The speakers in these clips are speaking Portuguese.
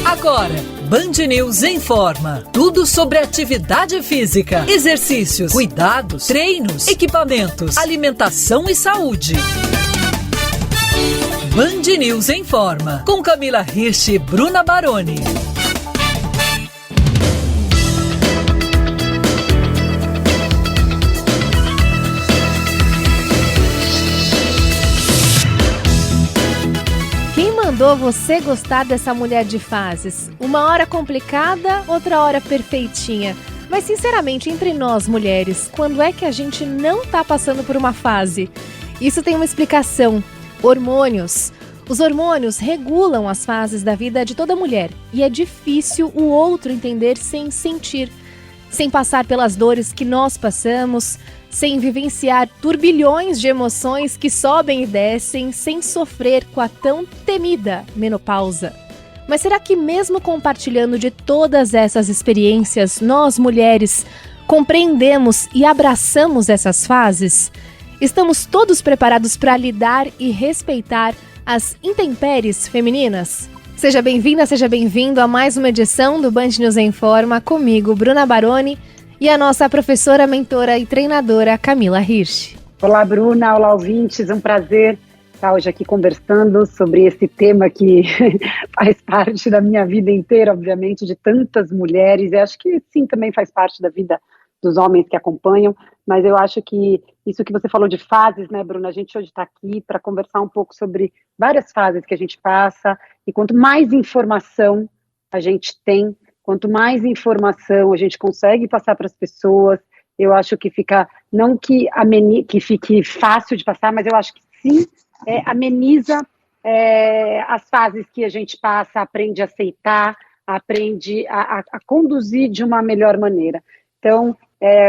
Agora, Band News informa. Tudo sobre atividade física, exercícios, cuidados, treinos, equipamentos, alimentação e saúde. Band News informa. Com Camila Hirsch e Bruna Baroni. Mandou você gostar dessa mulher de fases? Uma hora complicada, outra hora perfeitinha. Mas sinceramente, entre nós mulheres, quando é que a gente não tá passando por uma fase? Isso tem uma explicação. Hormônios. Os hormônios regulam as fases da vida de toda mulher. E é difícil o outro entender sem sentir. Sem passar pelas dores que nós passamos, sem vivenciar turbilhões de emoções que sobem e descem, sem sofrer com a tão temida menopausa. Mas será que mesmo compartilhando de todas essas experiências, nós mulheres compreendemos e abraçamos essas fases? Estamos todos preparados para lidar e respeitar as intempéries femininas? Seja bem-vinda, seja bem-vindo a mais uma edição do Band News Informa, comigo, Bruna Baroni, e a nossa professora, mentora e treinadora, Camila Hirsch. Olá, Bruna, olá, ouvintes, é um prazer estar hoje aqui conversando sobre esse tema que faz parte da minha vida inteira, obviamente, de tantas mulheres, e acho que sim, também faz parte da vida dos homens que acompanham, mas eu acho que isso que você falou de fases, né, Bruna, a gente hoje está aqui para conversar um pouco sobre várias fases que a gente passa, e quanto mais informação a gente tem, quanto mais informação a gente consegue passar para as pessoas, eu acho que fica, não que fique fácil de passar, mas eu acho que sim, ameniza as fases que a gente passa, aprende a aceitar, aprende a conduzir de uma melhor maneira. Então,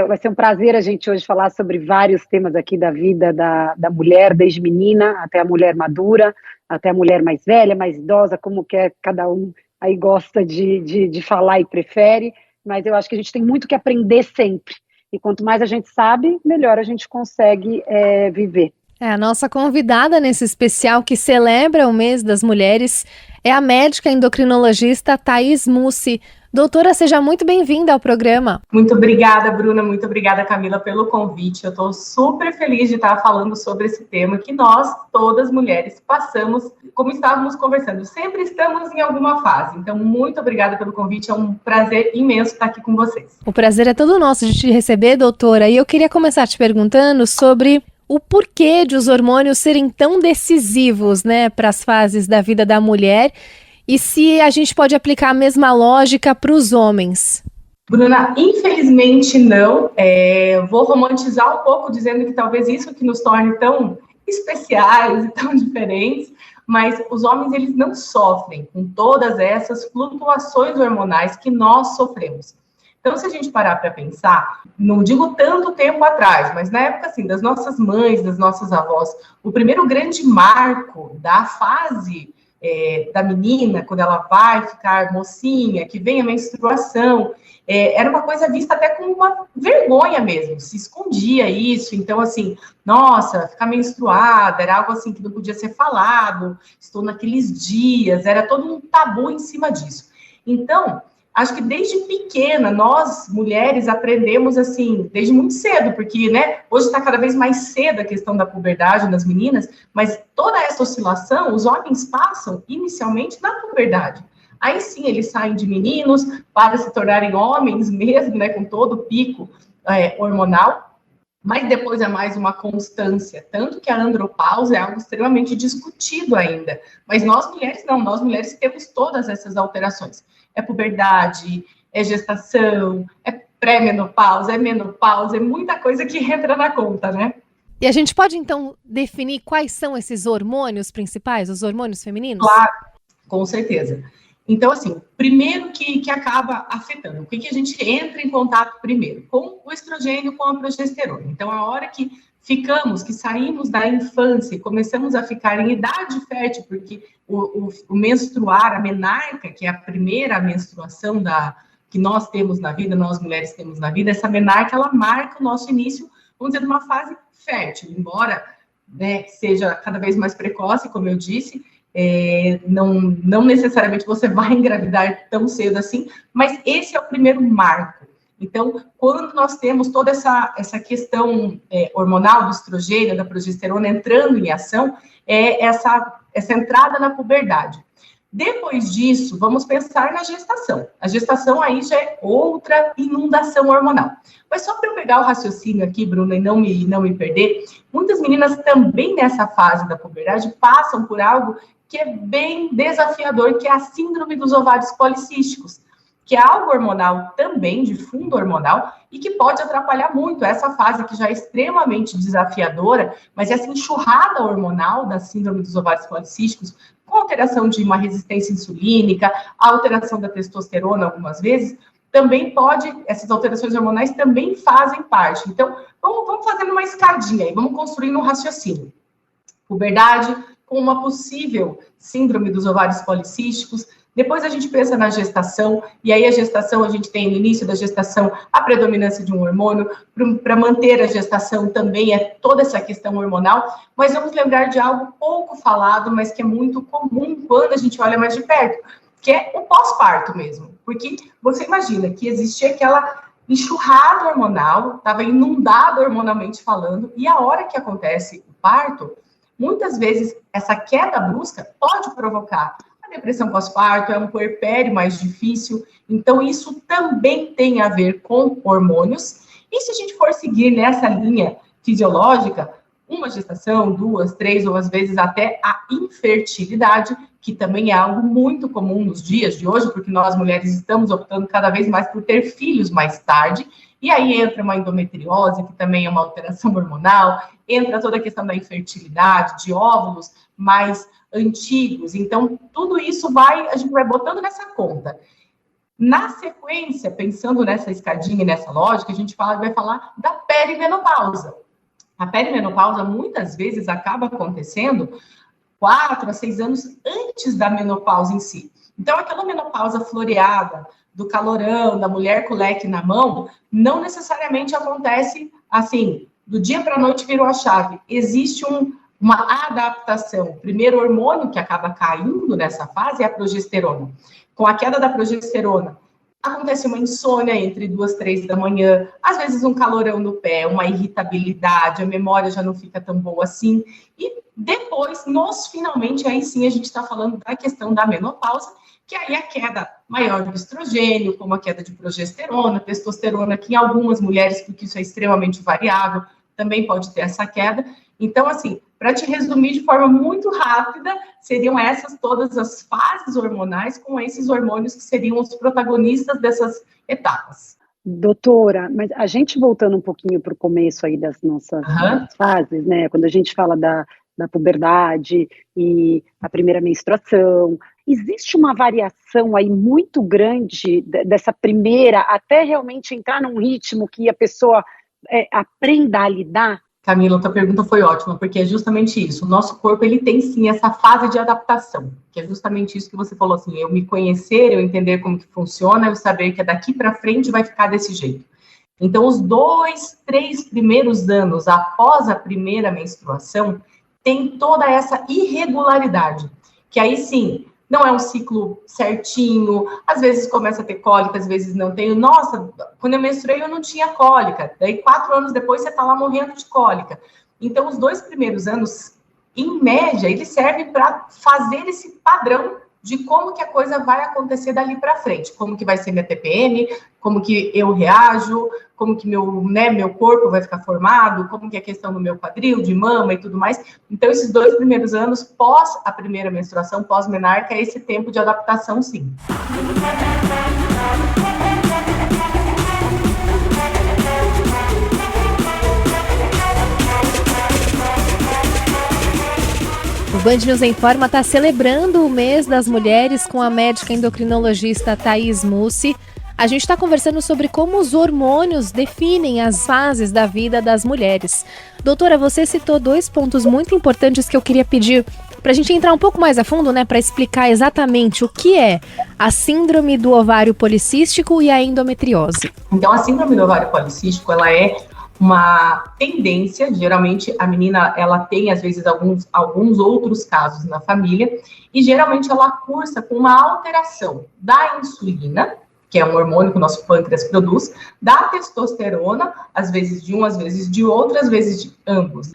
vai ser um prazer a gente hoje falar sobre vários temas aqui da vida da mulher, desde menina até a mulher madura, até a mulher mais velha, mais idosa, como quer cada um aí gosta de falar e prefere, mas eu acho que a gente tem muito que aprender sempre. E quanto mais a gente sabe, melhor a gente consegue viver. A nossa convidada nesse especial que celebra o mês das mulheres é a médica endocrinologista Thaís Mussi. Doutora, seja muito bem-vinda ao programa. Muito obrigada, Bruna, muito obrigada, Camila, pelo convite. Eu estou super feliz de estar falando sobre esse tema que nós, todas mulheres, passamos, como estávamos conversando, sempre estamos em alguma fase. Então, muito obrigada pelo convite, é um prazer imenso estar aqui com vocês. O prazer é todo nosso de te receber, doutora, e eu queria começar te perguntando sobre o porquê de os hormônios serem tão decisivos, né, para as fases da vida da mulher. E se a gente pode aplicar a mesma lógica para os homens? Bruna, infelizmente não. Vou romantizar um pouco, dizendo que talvez isso que nos torne tão especiais e tão diferentes, mas os homens eles não sofrem com todas essas flutuações hormonais que nós sofremos. Então, se a gente parar para pensar, não digo tanto tempo atrás, mas na época assim, das nossas mães, das nossas avós, o primeiro grande marco da fase da menina, quando ela vai ficar mocinha, que vem a menstruação, era uma coisa vista até como uma vergonha mesmo, se escondia isso, então assim, nossa, ficar menstruada, era algo assim que não podia ser falado, estou naqueles dias, era todo um tabu em cima disso. Então, acho que desde pequena, nós, mulheres, aprendemos assim, desde muito cedo, porque, né, hoje está cada vez mais cedo a questão da puberdade das meninas, mas toda essa oscilação, os homens passam inicialmente na puberdade. Aí sim, eles saem de meninos para se tornarem homens mesmo, né, com todo o pico hormonal, mas depois é mais uma constância, tanto que a andropausa é algo extremamente discutido ainda, mas nós mulheres não, nós mulheres temos todas essas alterações. É puberdade, é gestação, é pré-menopausa, é menopausa, é muita coisa que entra na conta, né? E a gente pode, então, definir quais são esses hormônios principais, os hormônios femininos? Claro, com certeza. Então, assim, primeiro que acaba afetando, o que a gente entra em contato primeiro? Com o estrogênio, com a progesterona. Então, a hora que saímos da infância e começamos a ficar em idade fértil, porque o menstruar, a menarca, que é a primeira menstruação que nós temos na vida, nós mulheres temos na vida, essa menarca, ela marca o nosso início, vamos dizer, de uma fase fértil, embora, né, seja cada vez mais precoce, como eu disse, não necessariamente você vai engravidar tão cedo assim, mas esse é o primeiro marco. Então, quando nós temos toda essa questão hormonal do estrogênio, da progesterona entrando em ação, essa entrada na puberdade. Depois disso, vamos pensar na gestação. A gestação aí já é outra inundação hormonal. Mas só para eu pegar o raciocínio aqui, Bruna, e não me perder, muitas meninas também nessa fase da puberdade passam por algo que é bem desafiador, que é a síndrome dos ovários policísticos, que é algo hormonal também, de fundo hormonal, e que pode atrapalhar muito essa fase que já é extremamente desafiadora, mas essa enxurrada hormonal da síndrome dos ovários policísticos, com alteração de uma resistência insulínica, alteração da testosterona algumas vezes, também essas alterações hormonais também fazem parte. Então, vamos fazendo uma escadinha aí, vamos construindo um raciocínio. Puberdade, com uma possível síndrome dos ovários policísticos. Depois a gente pensa na gestação, e aí a gestação, a gente tem no início da gestação a predominância de um hormônio, para manter a gestação também é toda essa questão hormonal, mas vamos lembrar de algo pouco falado, mas que é muito comum quando a gente olha mais de perto, que é o pós-parto mesmo, porque você imagina que existia aquela enxurrada hormonal, estava inundada hormonalmente falando, e a hora que acontece o parto, muitas vezes essa queda brusca pode provocar a depressão pós-parto, é um puerpério mais difícil, então isso também tem a ver com hormônios. E se a gente for seguir nessa linha fisiológica, uma gestação, 2, 3 ou às vezes até a infertilidade, que também é algo muito comum nos dias de hoje, porque nós mulheres estamos optando cada vez mais por ter filhos mais tarde, e aí entra uma endometriose, que também é uma alteração hormonal, entra toda a questão da infertilidade, de óvulos mais antigos. Então, tudo isso a gente vai botando nessa conta. Na sequência, pensando nessa escadinha e nessa lógica, a gente vai falar da perimenopausa. A perimenopausa, muitas vezes, acaba acontecendo 4 a 6 anos antes da menopausa em si. Então, aquela menopausa floreada, do calorão, da mulher com o leque na mão, não necessariamente acontece assim, do dia para a noite virou a chave. Existe uma adaptação. O primeiro hormônio que acaba caindo nessa fase é a progesterona. Com a queda da progesterona, acontece uma insônia entre 2, 3 da manhã, às vezes um calorão no pé, uma irritabilidade, a memória já não fica tão boa assim. E depois, finalmente, aí sim a gente está falando da questão da menopausa, que aí a queda maior do estrogênio, como a queda de progesterona, testosterona, que em algumas mulheres, porque isso é extremamente variável, também pode ter essa queda. Então, assim, para te resumir de forma muito rápida, seriam essas todas as fases hormonais com esses hormônios que seriam os protagonistas dessas etapas. Doutora, mas a gente voltando um pouquinho para o começo aí das nossas fases, né? Quando a gente fala da puberdade e a primeira menstruação, existe uma variação aí muito grande dessa primeira até realmente entrar num ritmo que a pessoa aprenda a lidar? Camila, a tua pergunta foi ótima, porque é justamente isso. O nosso corpo, ele tem sim essa fase de adaptação, que é justamente isso que você falou, assim, eu me conhecer, eu entender como que funciona, eu saber que daqui para frente vai ficar desse jeito. Então, os 2, 3 primeiros anos após a primeira menstruação, tem toda essa irregularidade, que aí sim, não é um ciclo certinho, às vezes começa a ter cólica, às vezes não tem. Nossa, quando eu menstruei eu não tinha cólica, daí 4 anos depois você tá lá morrendo de cólica. Então, os 2 primeiros anos, em média, eles servem para fazer esse padrão de como que a coisa vai acontecer dali para frente, como que vai ser minha TPM, como que eu reajo, como que meu corpo vai ficar formado, como que é a questão do meu quadril, de mama e tudo mais. Então, esses 2 primeiros anos, pós a primeira menstruação, pós-menarca, é esse tempo de adaptação, sim. O Band News Informa está celebrando o mês das mulheres com a médica endocrinologista Thaís Mussi. A gente está conversando sobre como os hormônios definem as fases da vida das mulheres. Doutora, você citou 2 pontos muito importantes que eu queria pedir para a gente entrar um pouco mais a fundo, né, para explicar exatamente o que é a síndrome do ovário policístico e a endometriose. Então, a síndrome do ovário policístico, ela é uma tendência, geralmente a menina, ela tem às vezes alguns outros casos na família, e geralmente ela cursa com uma alteração da insulina, que é um hormônio que o nosso pâncreas produz, da testosterona, às vezes de um, às vezes de outro, às vezes de ambos.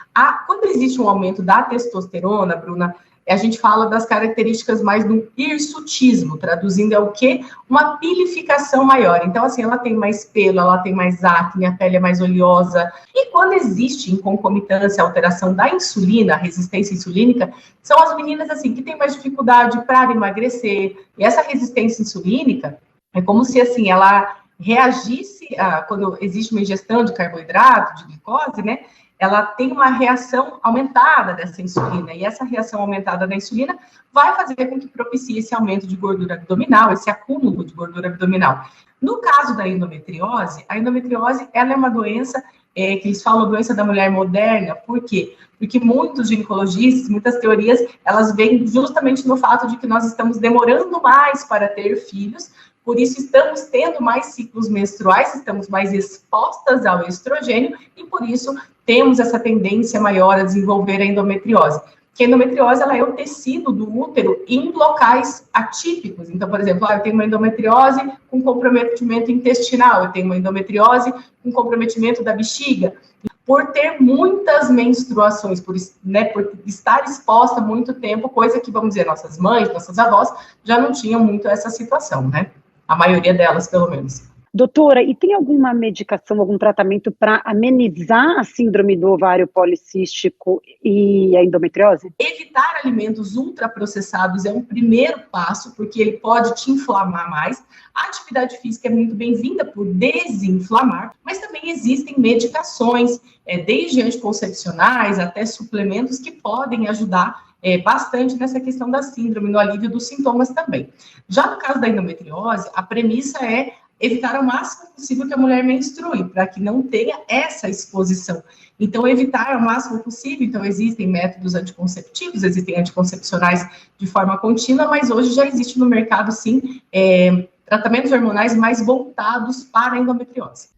Quando existe um aumento da testosterona, Bruna, a gente fala das características mais do hirsutismo, traduzindo é o quê? Uma pilificação maior. Então, assim, ela tem mais pelo, ela tem mais acne, a pele é mais oleosa. E quando existe em concomitância a alteração da insulina, a resistência insulínica, são as meninas, assim, que têm mais dificuldade para emagrecer. E essa resistência insulínica é como se, assim, ela reagisse, quando existe uma ingestão de carboidrato, de glicose, né? Ela tem uma reação aumentada dessa insulina, e essa reação aumentada da insulina vai fazer com que propicie esse aumento de gordura abdominal, esse acúmulo de gordura abdominal. No caso da endometriose, a endometriose ela é uma doença que eles falam doença da mulher moderna. Por quê? Porque muitos ginecologistas, muitas teorias, elas vêm justamente no fato de que nós estamos demorando mais para ter filhos, por isso estamos tendo mais ciclos menstruais, estamos mais expostas ao estrogênio e por isso temos essa tendência maior a desenvolver a endometriose. Que a endometriose ela é o tecido do útero em locais atípicos. Então, por exemplo, eu tenho uma endometriose com comprometimento intestinal, eu tenho uma endometriose com comprometimento da bexiga. Por ter muitas menstruações, por estar exposta muito tempo, coisa que, vamos dizer, nossas mães, nossas avós já não tinham muito essa situação, né? A maioria delas, pelo menos. Doutora, e tem alguma medicação, algum tratamento para amenizar a síndrome do ovário policístico e a endometriose? Evitar alimentos ultraprocessados é um primeiro passo, porque ele pode te inflamar mais. A atividade física é muito bem-vinda por desinflamar, mas também existem medicações, desde anticoncepcionais até suplementos que podem ajudar bastante nessa questão da síndrome, no alívio dos sintomas também. Já no caso da endometriose, a premissa é evitar ao máximo possível que a mulher menstrue, para que não tenha essa exposição. Então, evitar ao máximo possível. Então, existem métodos anticonceptivos, existem anticoncepcionais de forma contínua, mas hoje já existe no mercado, sim, tratamentos hormonais mais voltados para a endometriose.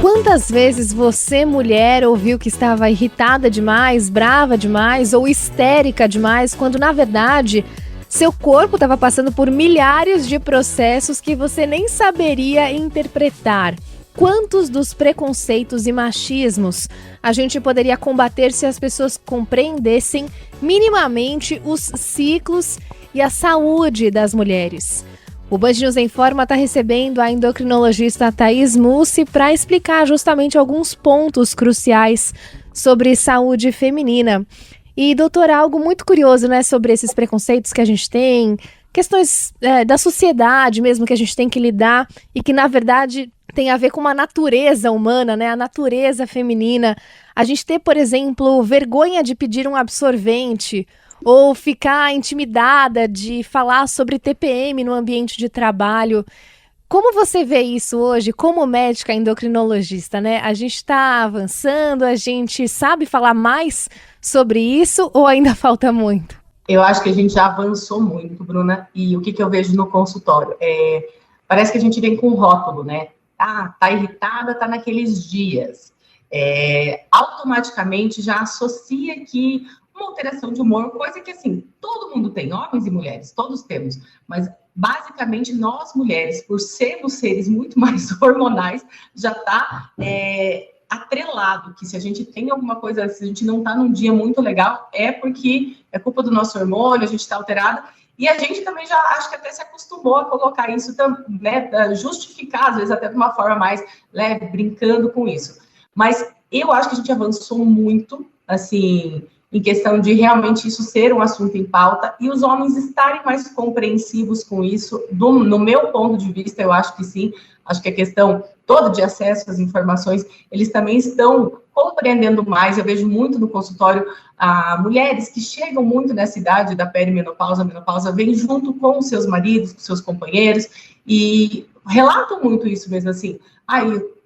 Quantas vezes você, mulher, ouviu que estava irritada demais, brava demais ou histérica demais, quando, na verdade, seu corpo estava passando por milhares de processos que você nem saberia interpretar? Quantos dos preconceitos e machismos a gente poderia combater se as pessoas compreendessem minimamente os ciclos e a saúde das mulheres? O Band News Informa está recebendo a endocrinologista Thaís Mussi para explicar justamente alguns pontos cruciais sobre saúde feminina. E, doutora, algo muito curioso, né, sobre esses preconceitos que a gente tem, questões da sociedade mesmo que a gente tem que lidar e que, na verdade, tem a ver com uma natureza humana, né, a natureza feminina. A gente ter, por exemplo, vergonha de pedir um absorvente ou ficar intimidada de falar sobre TPM no ambiente de trabalho. Como você vê isso hoje como médica endocrinologista, né? A gente está avançando, a gente sabe falar mais sobre isso ou ainda falta muito? Eu acho que a gente já avançou muito, Bruna, e o que eu vejo no consultório? Parece que a gente vem com um rótulo, né? Tá irritada, tá naqueles dias. Automaticamente já associa que uma alteração de humor, coisa que, assim, todo mundo tem, homens e mulheres, todos temos, mas basicamente nós mulheres, por sermos seres muito mais hormonais, já está atrelado que se a gente tem alguma coisa, se a gente não está num dia muito legal, é porque é culpa do nosso hormônio, a gente está alterada, e a gente também já acho que até se acostumou a colocar isso, né, justificar, às vezes até de uma forma mais leve, brincando com isso. Mas eu acho que a gente avançou muito, assim, em questão de realmente isso ser um assunto em pauta e os homens estarem mais compreensivos com isso. No meu ponto de vista, eu acho que sim. Acho que a questão toda de acesso às informações, eles também estão compreendendo mais. Eu vejo muito no consultório mulheres que chegam muito nessa idade da perimenopausa, menopausa, vêm junto com os seus maridos, com seus companheiros e relatam muito isso mesmo, assim.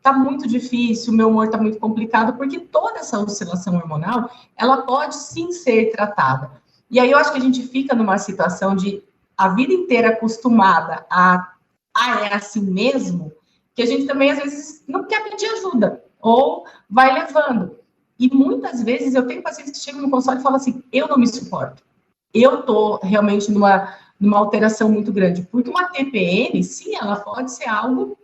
Tá muito difícil, meu humor tá muito complicado, porque toda essa oscilação hormonal, ela pode sim ser tratada. E aí eu acho que a gente fica numa situação de a vida inteira acostumada é assim mesmo, que a gente também, às vezes, não quer pedir ajuda, ou vai levando. E muitas vezes eu tenho pacientes que chegam no consultório e falam assim, eu não me suporto. Eu estou realmente numa alteração muito grande. Porque uma TPM, sim, ela pode ser algo,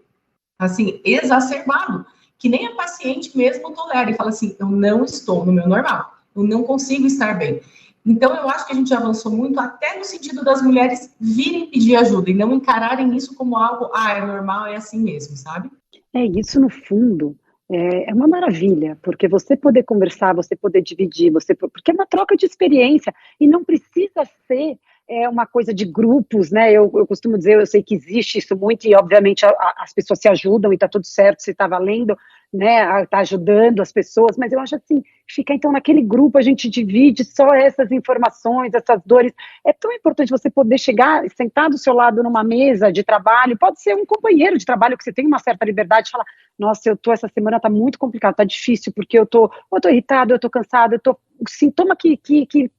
assim, exacerbado, que nem a paciente mesmo tolera e fala assim, eu não estou no meu normal, eu não consigo estar bem. Então, eu acho que a gente avançou muito até no sentido das mulheres virem pedir ajuda e não encararem isso como algo, é normal, é assim mesmo, sabe? Isso no fundo é uma maravilha, porque você poder conversar, você poder dividir, porque é uma troca de experiência e não precisa ser uma coisa de grupos, né? Eu costumo dizer, eu sei que existe isso muito e obviamente as pessoas se ajudam e tá tudo certo, se tá valendo, né? Tá ajudando as pessoas, mas eu acho assim, fica então naquele grupo, a gente divide só essas informações, essas dores. É tão importante você poder chegar, sentar do seu lado numa mesa de trabalho, pode ser um companheiro de trabalho que você tem uma certa liberdade de falar, nossa, essa semana tá muito complicado, tá difícil, porque eu tô irritado, eu tô cansado, o sintoma que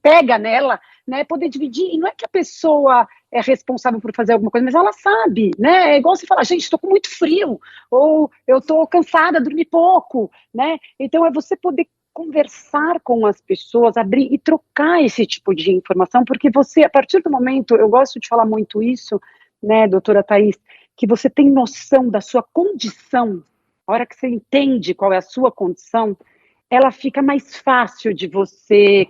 pega nela, né, poder dividir, e não é que a pessoa é responsável por fazer alguma coisa, mas ela sabe, né, é igual você falar, gente, estou com muito frio, ou eu estou cansada, dormi pouco, né, então é você poder conversar com as pessoas, abrir e trocar esse tipo de informação, porque você, a partir do momento, eu gosto de falar muito isso, né, doutora Thaís, que você tem noção da sua condição, a hora que você entende qual é a sua condição, ela fica mais fácil de você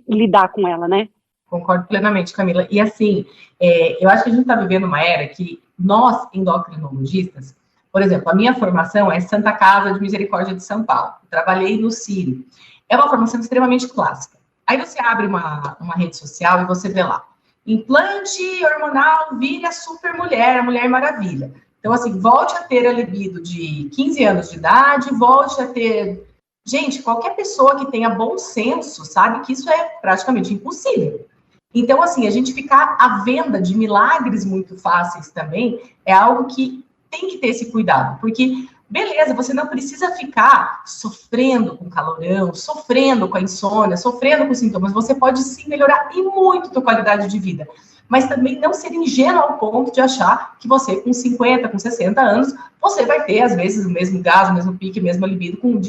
lidar com ela, né? Concordo plenamente, Camila. E assim, eu acho que a gente está vivendo uma era que nós, endocrinologistas, por exemplo, a minha formação é Santa Casa de Misericórdia de São Paulo. Trabalhei no Círio. É uma formação extremamente clássica. Aí você abre uma rede social e você vê lá, implante hormonal vira super mulher, a Mulher Maravilha. Então, assim, volte a ter a libido de 15 anos de idade, volte a ter... Gente, qualquer pessoa que tenha bom senso sabe que isso é praticamente impossível. Então, assim, a gente ficar à venda de milagres muito fáceis também é algo que tem que ter esse cuidado, porque, beleza, você não precisa ficar sofrendo com calorão, sofrendo com a insônia, sofrendo com sintomas, você pode sim melhorar e muito a sua qualidade de vida, mas também não ser ingênuo ao ponto de achar que você, com 50, com 60 anos, você vai ter, às vezes, o mesmo gás, o mesmo pique, a mesma libido com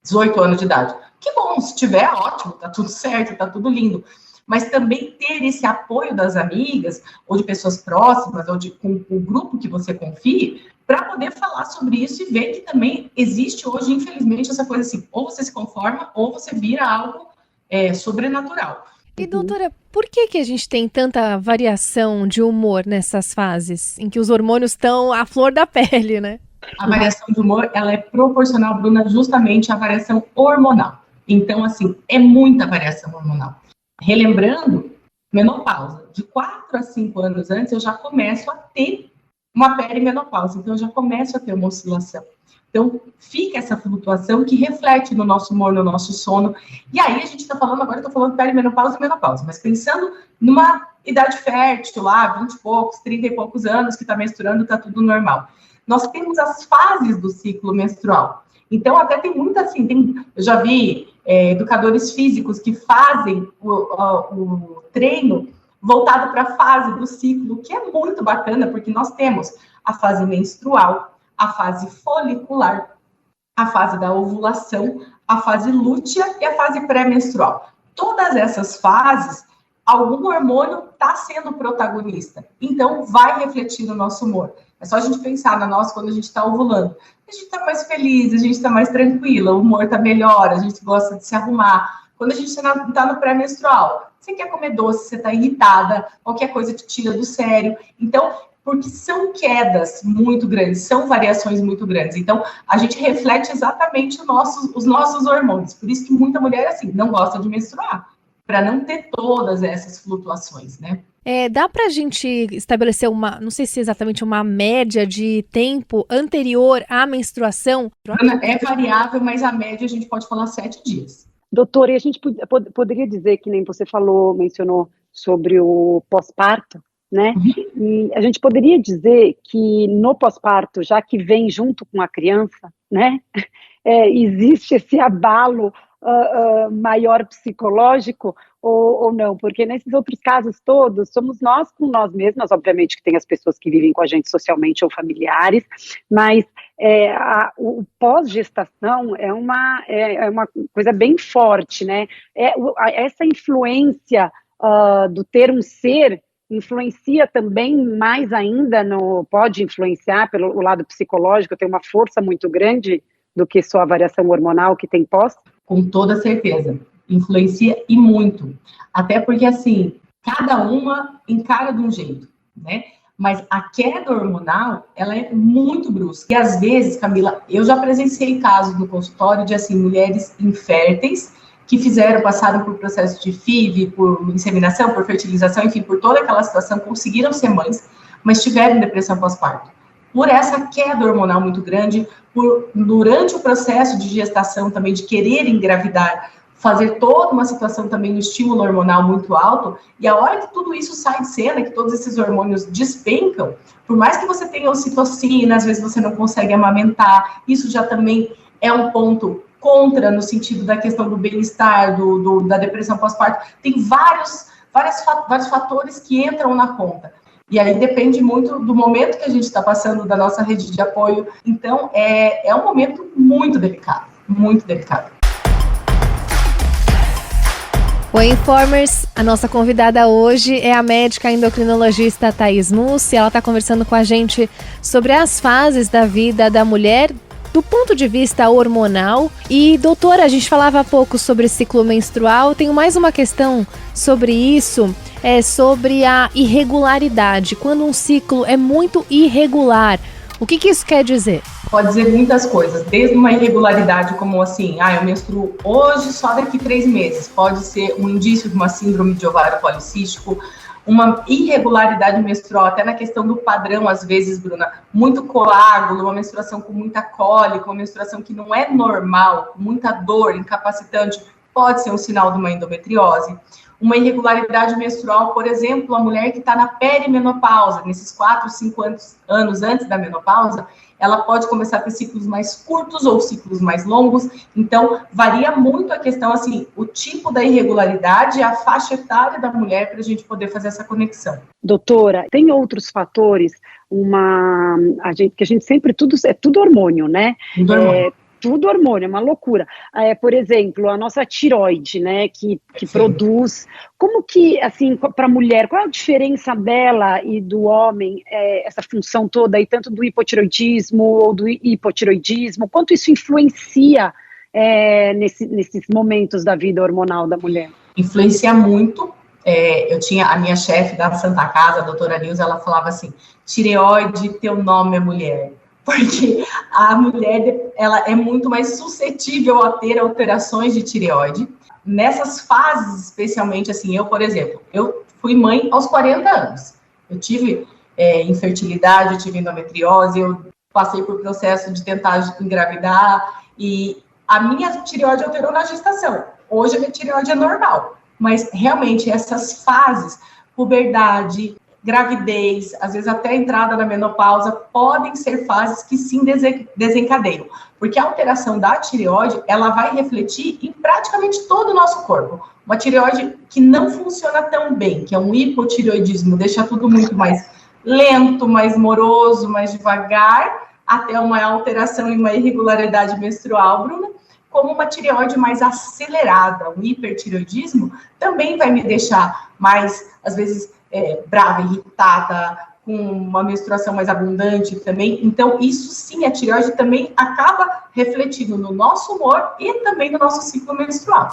18 anos de idade. Que bom, se tiver, ótimo, tá tudo certo, tá tudo lindo. Mas também ter esse apoio das amigas, ou de pessoas próximas, ou com o grupo que você confie, para poder falar sobre isso e ver que também existe hoje, infelizmente, essa coisa assim, ou você se conforma, ou você vira algo sobrenatural. E, doutora, por que a gente tem tanta variação de humor nessas fases, em que os hormônios estão à flor da pele, né? A variação de humor, ela é proporcional, Bruna, justamente à variação hormonal. Então, assim, é muita variação hormonal. Relembrando, menopausa. De 4 a 5 anos antes, eu já começo a ter uma perimenopausa. Então, eu já começo a ter uma oscilação. Então, fica essa flutuação que reflete no nosso humor, no nosso sono. E aí, a gente está falando, agora eu estou falando perimenopausa e menopausa, mas pensando numa idade fértil lá, 20 e poucos, 30 e poucos anos, que está menstruando, está tudo normal. Nós temos as fases do ciclo menstrual. Então, até tem muita, assim, eu já vi educadores físicos que fazem o treino voltado para a fase do ciclo, que é muito bacana, porque nós temos a fase menstrual, a fase folicular, a fase da ovulação, a fase lútea e a fase pré-menstrual. Todas essas fases, algum hormônio está sendo protagonista. Então, vai refletir no nosso humor. É só a gente pensar na nossa quando a gente está ovulando. A gente está mais feliz, a gente está mais tranquila, o humor está melhor, a gente gosta de se arrumar. Quando a gente está no pré-menstrual, você quer comer doce, você está irritada, qualquer coisa te tira do sério. Então, porque são quedas muito grandes, são variações muito grandes. Então, a gente reflete exatamente os nossos hormônios. Por isso que muita mulher, assim, não gosta de menstruar, para não ter todas essas flutuações, né? Dá pra gente estabelecer não sei se exatamente uma média de tempo anterior à menstruação? É variável, mas a média a gente pode falar 7 dias. Doutora, e a gente poderia dizer, que nem você mencionou sobre o pós-parto, né? E a gente poderia dizer que no pós-parto, já que vem junto com a criança, né? Existe esse abalo maior psicológico ou não? Porque nesses outros casos todos, somos nós com nós mesmas, obviamente que tem as pessoas que vivem com a gente socialmente ou familiares, mas o pós-gestação é uma coisa bem forte, né? Essa influência do ter um ser influencia também mais ainda, pode influenciar pelo lado psicológico, tem uma força muito grande do que só a variação hormonal que tem pós? Com toda certeza, influencia e muito, até porque assim, cada uma encara de um jeito, né? Mas a queda hormonal, ela é muito brusca, e às vezes, Camila, eu já presenciei casos no consultório de assim, mulheres inférteis, que passaram por processo de FIV, por inseminação, por fertilização, enfim, por toda aquela situação, conseguiram ser mães, mas tiveram depressão pós-parto. Por essa queda hormonal muito grande, durante o processo de gestação também, de querer engravidar, fazer toda uma situação também no estímulo hormonal muito alto, e a hora que tudo isso sai de cena, que todos esses hormônios despencam, por mais que você tenha ocitocina, às vezes você não consegue amamentar, isso já também é um ponto contra, no sentido da questão do bem-estar, da depressão pós-parto. Tem vários fatores que entram na conta. E aí depende muito do momento que a gente está passando, da nossa rede de apoio. Então, é um momento muito delicado, muito delicado. Oi, Informers! A nossa convidada hoje é a médica endocrinologista Thaís Mussi. Ela está conversando com a gente sobre as fases da vida da mulher do ponto de vista hormonal. E, doutora, a gente falava há pouco sobre ciclo menstrual. Tenho mais uma questão sobre isso, sobre a irregularidade. Quando um ciclo é muito irregular, o que isso quer dizer? Pode dizer muitas coisas, desde uma irregularidade como assim, eu menstruo hoje, só daqui 3 meses. Pode ser um indício de uma síndrome de ovário policístico, uma irregularidade menstrual, até na questão do padrão, às vezes, Bruna, muito coágulo, uma menstruação com muita cólica, uma menstruação que não é normal, com muita dor, incapacitante, pode ser um sinal de uma endometriose. Uma irregularidade menstrual, por exemplo, a mulher que está na perimenopausa, nesses 4, 5 anos antes da menopausa, ela pode começar a ter ciclos mais curtos ou ciclos mais longos. Então, varia muito a questão, assim, o tipo da irregularidade e a faixa etária da mulher para a gente poder fazer essa conexão. Doutora, tem outros fatores, que a gente sempre, é tudo hormônio, né? Tudo hormônio. Tudo hormônio, é uma loucura. Por exemplo, a nossa tireoide, né, que produz. Como que, assim, para a mulher, qual é a diferença dela e do homem, essa função toda aí, tanto do hipotireoidismo ou do hipotireoidismo? Quanto isso influencia nesses momentos da vida hormonal da mulher? Influencia muito. Eu tinha a minha chefe da Santa Casa, a doutora Nilza, ela falava assim, tireoide, teu nome é mulher. Porque a mulher, ela é muito mais suscetível a ter alterações de tireoide. Nessas fases, especialmente, assim, eu, por exemplo, eu fui mãe aos 40 anos. Eu tive infertilidade, eu tive endometriose, eu passei por processo de tentar engravidar e a minha tireoide alterou na gestação. Hoje a minha tireoide é normal, mas realmente essas fases, puberdade, gravidez, às vezes até a entrada na menopausa, podem ser fases que sim desencadeiam, porque a alteração da tireoide, ela vai refletir em praticamente todo o nosso corpo. Uma tireoide que não funciona tão bem, que é um hipotireoidismo, deixa tudo muito mais lento, mais moroso, mais devagar, até uma alteração e uma irregularidade menstrual, Bruna, como uma tireoide mais acelerada, um hipertireoidismo, também vai me deixar mais, às vezes, brava, irritada, com uma menstruação mais abundante também. Então, isso sim, a tireoide também acaba refletindo no nosso humor e também no nosso ciclo menstrual.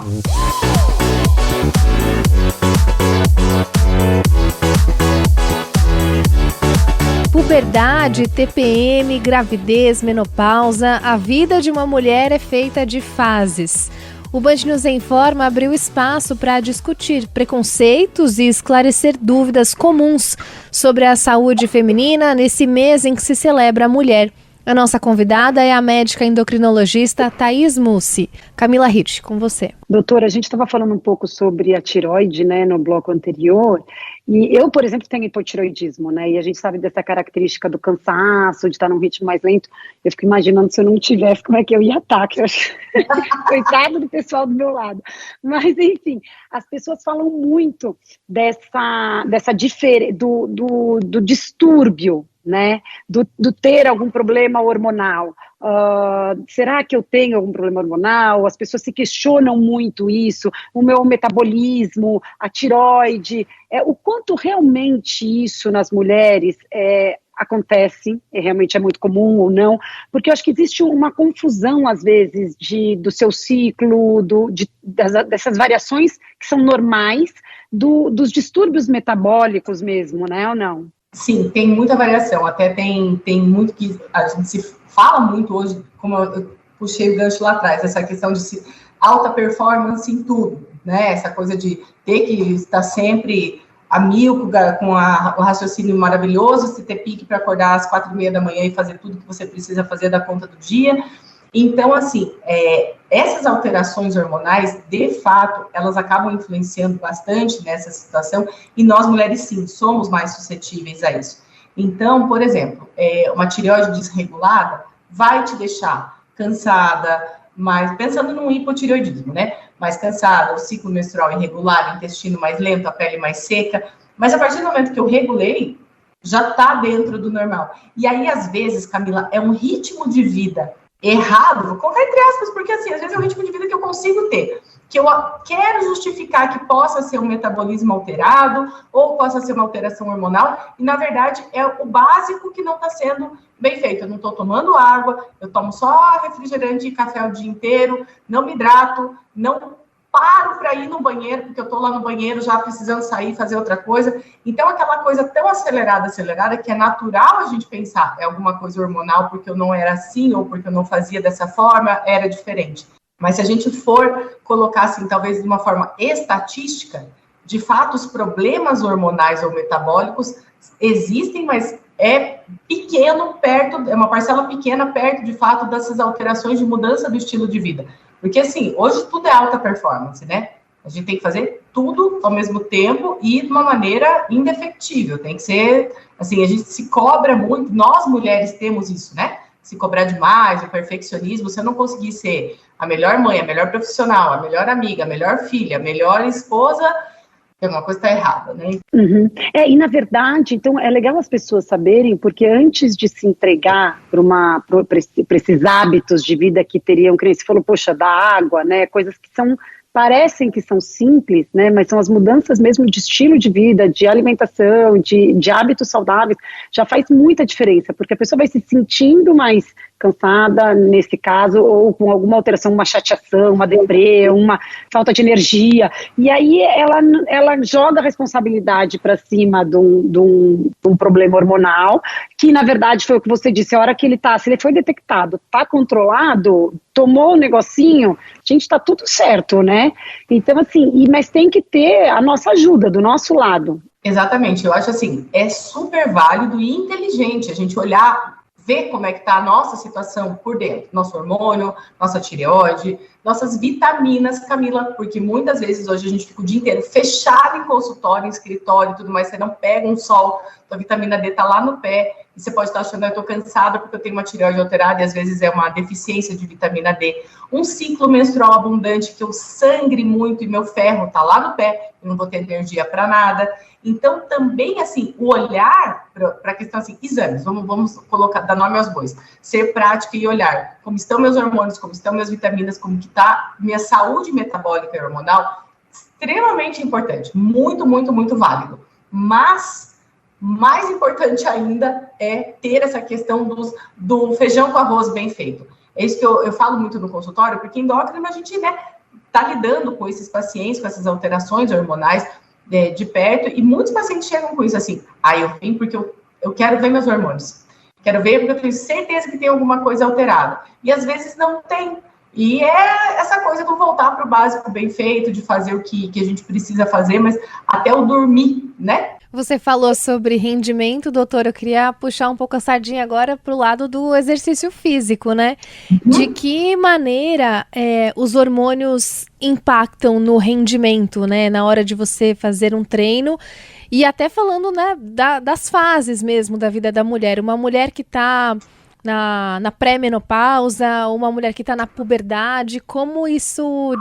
Puberdade, TPM, gravidez, menopausa, a vida de uma mulher é feita de fases. O Band News Informa abriu espaço para discutir preconceitos e esclarecer dúvidas comuns sobre a saúde feminina nesse mês em que se celebra a mulher. A nossa convidada é a médica endocrinologista Thaís Mussi. Camila Hirsch, com você. Doutora, a gente estava falando um pouco sobre a tireoide, né, no bloco anterior, e eu, por exemplo, tenho hipotireoidismo, né, e a gente sabe dessa característica do cansaço, de estar num ritmo mais lento. Eu fico imaginando se eu não tivesse, como é que eu ia estar, que eu acho... Coitado do pessoal do meu lado. Mas, enfim, as pessoas falam muito do distúrbio, né, do ter algum problema hormonal. Será que eu tenho algum problema hormonal? As pessoas se questionam muito isso, o meu metabolismo, a tireoide, o quanto realmente isso nas mulheres acontece, realmente é muito comum ou não, porque eu acho que existe uma confusão, às vezes, do seu ciclo, dessas variações que são normais, dos distúrbios metabólicos mesmo, né, ou não? Sim, tem muita variação, até tem muito que a gente se fala muito hoje, como eu puxei o gancho lá atrás, essa questão de alta performance em tudo, né, essa coisa de ter que estar sempre a mil com o raciocínio maravilhoso, se ter pique para acordar às 4:30 da manhã e fazer tudo que você precisa fazer da conta do dia. Então, assim, essas alterações hormonais, de fato, elas acabam influenciando bastante nessa situação, e nós, mulheres, sim, somos mais suscetíveis a isso. Então, por exemplo, uma tireoide desregulada vai te deixar cansada, mas pensando num hipotireoidismo, né? Mais cansada, o ciclo menstrual irregular, o intestino mais lento, a pele mais seca, mas a partir do momento que eu regulei, já está dentro do normal. E aí, às vezes, Camila, é um ritmo de vida errado, vou colocar entre aspas, porque assim, às vezes é um ritmo de vida que eu consigo ter, que eu quero justificar que possa ser um metabolismo alterado, ou possa ser uma alteração hormonal, e na verdade é o básico que não está sendo bem feito. Eu não estou tomando água, eu tomo só refrigerante e café o dia inteiro, não me hidrato, não paro para ir no banheiro, porque eu estou lá no banheiro já precisando sair, fazer outra coisa. Então, aquela coisa tão acelerada, que é natural a gente pensar, é alguma coisa hormonal, porque eu não era assim, ou porque eu não fazia dessa forma, era diferente. Mas se a gente for colocar, assim, talvez de uma forma estatística, de fato, os problemas hormonais ou metabólicos existem, mas é pequeno, é uma parcela pequena perto, de fato, dessas alterações de mudança do estilo de vida. Porque, assim, hoje tudo é alta performance, né? A gente tem que fazer tudo ao mesmo tempo e de uma maneira indefectível. Tem que ser, assim, a gente se cobra muito, nós mulheres temos isso, né? Se cobrar demais, o perfeccionismo, se eu não conseguir ser a melhor mãe, a melhor profissional, a melhor amiga, a melhor filha, a melhor esposa, alguma coisa está errada, né? Uhum. E na verdade, então, é legal as pessoas saberem, porque antes de se entregar para esses hábitos de vida que teriam, que você falou, poxa, da água, né, coisas que parecem que são simples, né, mas são as mudanças mesmo de estilo de vida, de alimentação, de hábitos saudáveis, já faz muita diferença, porque a pessoa vai se sentindo mais cansada, nesse caso, ou com alguma alteração, uma chateação, uma deprê, uma falta de energia, e aí ela joga a responsabilidade para cima de um problema hormonal, que na verdade foi o que você disse, a hora que se ele foi detectado, está controlado, tomou o negocinho, gente, está tudo certo, né? Então, assim, mas tem que ter a nossa ajuda, do nosso lado. Exatamente, eu acho assim, é super válido e inteligente a gente olhar, ver como é que está a nossa situação por dentro, nosso hormônio, nossa tireoide, nossas vitaminas, Camila, porque muitas vezes hoje a gente fica o dia inteiro fechado em consultório, em escritório e tudo mais, você não pega um sol, a vitamina D está lá no pé, e você pode estar achando, eu estou cansada porque eu tenho uma tireoide alterada, e às vezes é uma deficiência de vitamina D. Um ciclo menstrual abundante, que eu sangre muito e meu ferro está lá no pé, eu não vou ter energia para nada. Então, também, assim, o olhar para a questão, assim, exames, vamos colocar, dar nome aos bois, ser prática e olhar como estão meus hormônios, como estão minhas vitaminas, como que está minha saúde metabólica e hormonal, extremamente importante, muito, muito, muito válido. Mas, mais importante ainda é ter essa questão do feijão com arroz bem feito. É isso que eu falo muito no consultório, porque endócrino a gente, né, tá lidando com esses pacientes, com essas alterações hormonais, de perto, e muitos pacientes chegam com isso assim, eu vim porque eu quero ver meus hormônios, quero ver porque eu tenho certeza que tem alguma coisa alterada, e às vezes não tem, e é essa coisa do voltar para o básico bem feito, de fazer o que a gente precisa fazer, mas até o dormir, né? Você falou sobre rendimento, doutor. Eu queria puxar um pouco a sardinha agora para o lado do exercício físico, né? De que maneira os hormônios impactam no rendimento, né? Na hora de você fazer um treino. E até falando, né, das fases mesmo da vida da mulher. Uma mulher que está na pré-menopausa, uma mulher que está na puberdade, como isso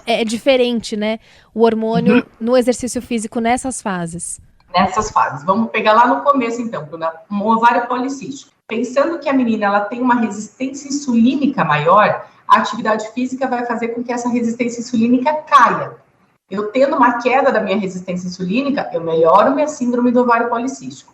é diferente, né? O hormônio no exercício físico nessas fases. Nessas fases. Vamos pegar lá no começo, então, um ovário policístico. Pensando que a menina ela tem uma resistência insulínica maior, a atividade física vai fazer com que essa resistência insulínica caia. Eu tendo uma queda da minha resistência insulínica, eu melhoro minha síndrome do ovário policístico.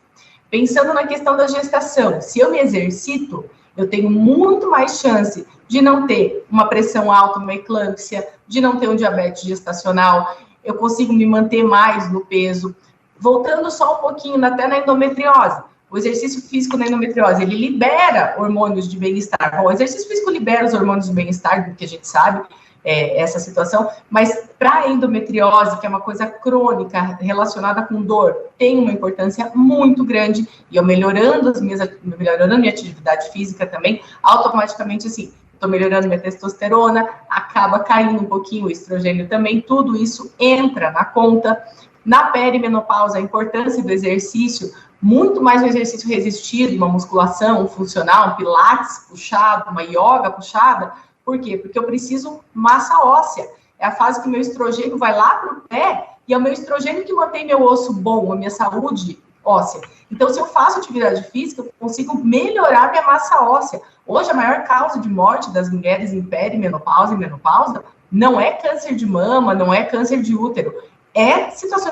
Pensando na questão da gestação, se eu me exercito, eu tenho muito mais chance de não ter uma pressão alta, uma eclâmpsia, de não ter um diabetes gestacional, eu consigo me manter mais no peso. Voltando só um pouquinho até na endometriose, o exercício físico na endometriose, ele libera hormônios de bem-estar. Bom, o exercício físico libera os hormônios de bem-estar, porque a gente sabe essa situação, mas para a endometriose, que é uma coisa crônica relacionada com dor, tem uma importância muito grande, e eu melhorando a minha atividade física também, automaticamente assim, estou melhorando minha testosterona, acaba caindo um pouquinho o estrogênio também, tudo isso entra na conta. Na perimenopausa, a importância do exercício, muito mais um exercício resistido, uma musculação funcional, um pilates puxado, uma yoga puxada. Por quê? Porque eu preciso massa óssea. É a fase que meu estrogênio vai lá para o pé e é o meu estrogênio que mantém meu osso bom, a minha saúde óssea. Então, se eu faço atividade física, eu consigo melhorar minha massa óssea. Hoje, a maior causa de morte das mulheres em perimenopausa e menopausa não é câncer de mama, não é câncer de útero.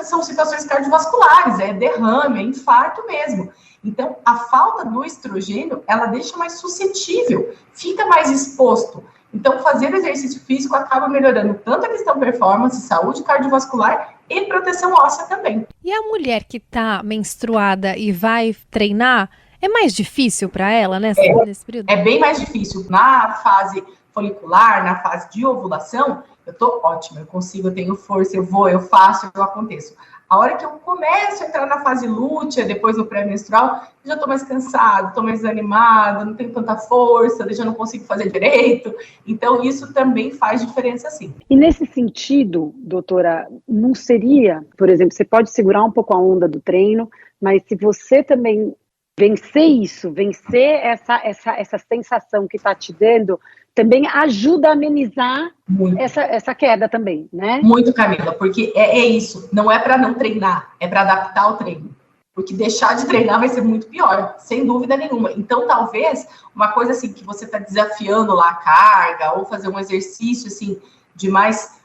São situações cardiovasculares, é derrame, é infarto mesmo. Então, a falta do estrogênio, ela deixa mais suscetível, fica mais exposto. Então, fazer exercício físico acaba melhorando tanto a questão performance, saúde cardiovascular e proteção óssea também. E a mulher que está menstruada e vai treinar, é mais difícil para ela nesse período? É bem mais difícil. Na fase folicular, na fase de ovulação, eu tô ótima, eu consigo, eu tenho força, eu vou, eu faço, eu aconteço. A hora que eu começo a entrar na fase lútea, depois no pré-menstrual, eu já tô mais cansada, tô mais desanimada, não tenho tanta força, eu já não consigo fazer direito. Então, isso também faz diferença, sim. E nesse sentido, doutora, não seria, por exemplo, você pode segurar um pouco a onda do treino, mas se você também vencer essa sensação que está te dando, também ajuda a amenizar essa queda também, né? Muito, Camila, porque é isso, não é para não treinar, é para adaptar o treino, porque deixar de treinar vai ser muito pior, sem dúvida nenhuma. Então, talvez, uma coisa assim, que você está desafiando lá a carga, ou fazer um exercício assim, de mais,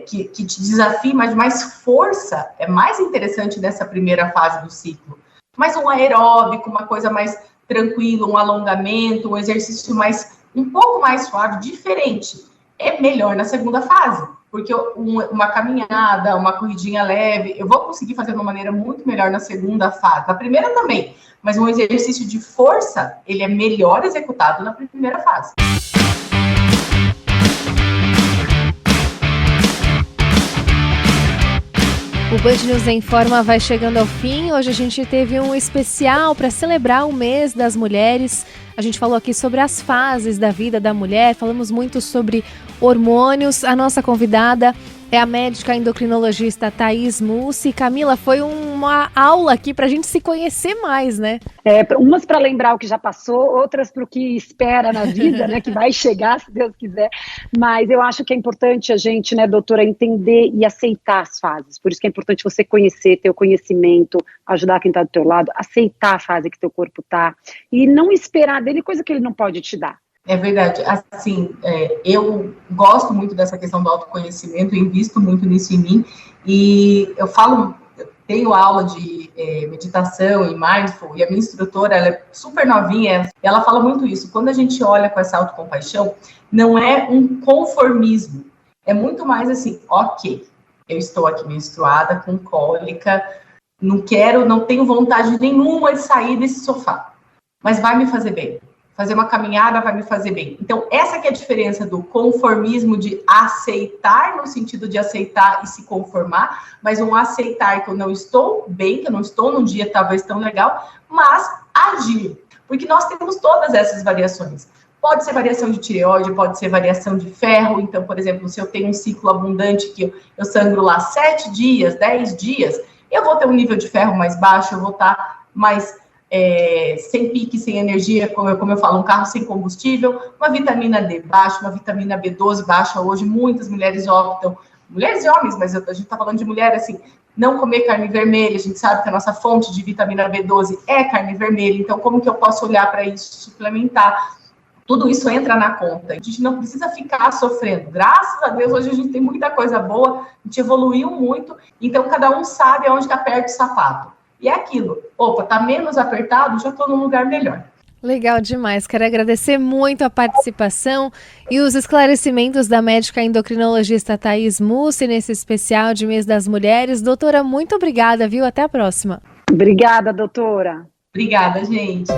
que te desafie, mas de mais força, é mais interessante nessa primeira fase do ciclo. Mas um aeróbico, uma coisa mais tranquila, um alongamento, um exercício um pouco mais suave, diferente, é melhor na segunda fase, porque uma caminhada, uma corridinha leve, eu vou conseguir fazer de uma maneira muito melhor na segunda fase, na primeira também, mas um exercício de força, ele é melhor executado na primeira fase. O Band News em Forma vai chegando ao fim. Hoje a gente teve um especial para celebrar o mês das mulheres. A gente falou aqui sobre as fases da vida da mulher, falamos muito sobre hormônios. A nossa convidada é a médica endocrinologista Thaís Mussi. Camila, foi uma aula aqui para a gente se conhecer mais, né? Umas para lembrar o que já passou, outras para o que espera na vida, né? Que vai chegar, se Deus quiser. Mas eu acho que é importante a gente, né, doutora, entender e aceitar as fases. Por isso que é importante você conhecer, ter o conhecimento, ajudar quem está do teu lado, aceitar a fase que teu corpo está e não esperar dele coisa que ele não pode te dar. É verdade, assim, eu gosto muito dessa questão do autoconhecimento, eu invisto muito nisso em mim, e eu tenho aula de meditação e mindful, e a minha instrutora, ela é super novinha, e ela fala muito isso, quando a gente olha com essa autocompaixão, não é um conformismo, é muito mais assim, ok, eu estou aqui menstruada, com cólica, não tenho vontade nenhuma de sair desse sofá, mas vai me fazer bem. fazer uma caminhada vai me fazer bem. Então, essa que é a diferença do conformismo, de aceitar, no sentido de aceitar e se conformar, mas um aceitar que eu não estou bem, que eu não estou num dia talvez tão legal, mas agir. Porque nós temos todas essas variações. Pode ser variação de tireoide, pode ser variação de ferro. Então, por exemplo, se eu tenho um ciclo abundante que eu sangro lá 7 dias, 10 dias, eu vou ter um nível de ferro mais baixo, eu vou estar mais sem pique, sem energia, como eu falo, um carro sem combustível, uma vitamina D baixa, uma vitamina B12 baixa. Hoje, muitas mulheres optam, mulheres e homens, mas a gente está falando de mulher, assim, não comer carne vermelha. A gente sabe que a nossa fonte de vitamina B12 é carne vermelha, então como que eu posso olhar para isso, suplementar? Tudo isso entra na conta. A gente não precisa ficar sofrendo. Graças a Deus, hoje a gente tem muita coisa boa, a gente evoluiu muito, então cada um sabe aonde aperta o sapato. E é aquilo, opa, tá menos apertado, já tô num lugar melhor. Legal demais, quero agradecer muito a participação e os esclarecimentos da médica endocrinologista Thaís Mussi nesse especial de Mês das Mulheres. Doutora, muito obrigada, viu? Até a próxima. Obrigada, doutora. Obrigada, gente.